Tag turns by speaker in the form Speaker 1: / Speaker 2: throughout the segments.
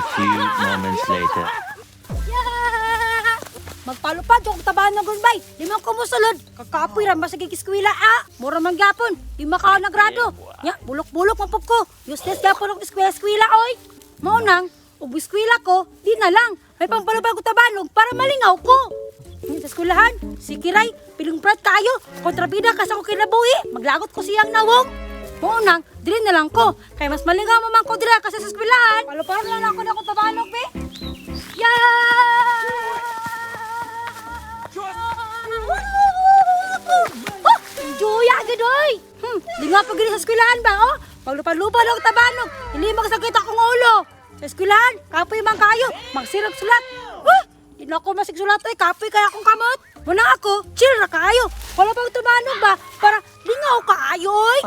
Speaker 1: few moments later.
Speaker 2: Magpalupad yung tabahan ng gunbay. Di man ko musulod. Kakapoy ram masagig eskwela Mura man gapon. Di makaw nagrado. Nya, bulok-bulok mapop ko. Useless gapon ng eskwela oy. Maunang, ug eskwela ko, di na lang. May pampalupad ko tabanog para malingaw ko. Sa eskwelahan, si Kiray, piling prat kayo. Kontrabida ka sa ko kinabuhi. Maglagot ko siyang nawong. Maunang, dili na lang ko. Kaya mas malingaw man ko dira kasi sa eskwelahan. Palupad na lang ko na akong tabanog, be. Juya gidoy. Di nga pag sa eskwelahan ba, oh? Paglupad-lupad ako tabanog. Hindi magsakit akong ulo. Sa eskwelahan, kapoy man kayo. Magsirag sulat. Di na ako masigsulat ay kapoy kaya akong kamot. Muna ako, chill na kayo. Wala pang tabanog ba? Para lingaw kayo, oy.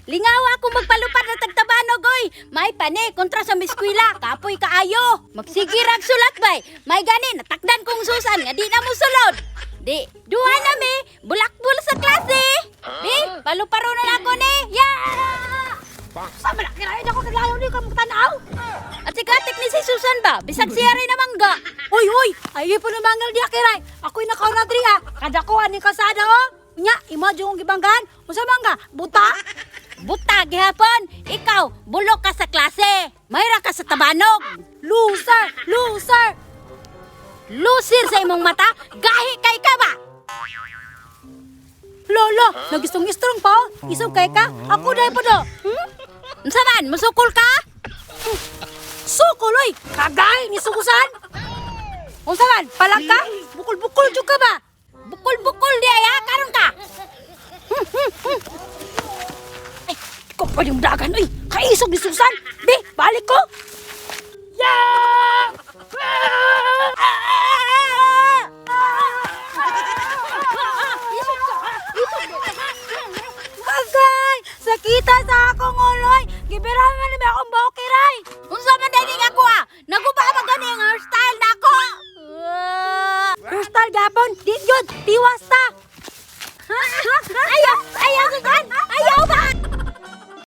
Speaker 3: Lingaw ako magpalupad na tagtabanog, oy. May pane, kontra sa miskwila. Kapoy kaayo. Magsigirag sulat, bay. May gani, natakdan kong susan, nga di na mo sulod. Di, duha na mi. Bulakbul sa klase. Di, paluparo na lang ko ni.
Speaker 2: Sa malaki na yun ako naglayo ni ka magtanaw.
Speaker 3: At sigatik ni si Susan ba? Bisag siya rin na mangga.
Speaker 2: Uy, ayaw po namangal di akiray. Ako'y nakaunadri Kada ko aning kasada, oh. Nya, imodyo kong gibanggan. Usa mangga, buta.
Speaker 3: Buta, gihapon. Ikaw, bulok ka sa klase. Mayra ka sa tabanog.
Speaker 2: Loser!
Speaker 3: Lusir sa imong mata. Gahi kay ka ba?
Speaker 2: Lolo, nagistong-istong pa, oh. Isog kay ka, ako dahil po do.
Speaker 3: Unsa man, musukol ka?
Speaker 2: Sukuloy, kagay ni sukusan. Unsa man, palag ka? Bukol-bukol jud ka ba?
Speaker 3: Bukol-bukol di ay karon ka.
Speaker 2: Ay, ko pa yung dagan, oy. Kaisog ni Susan. Be, balik ko. Agay, sakita sa akong uloy. Gibiraman na ba akong bokiray?
Speaker 3: Unsa man dali ako Naguba man gani ang hairstyle nako.
Speaker 2: Hairstyle gapon, di jud, tiwas ta.
Speaker 3: Ayaw, Susan. Ayaw ba?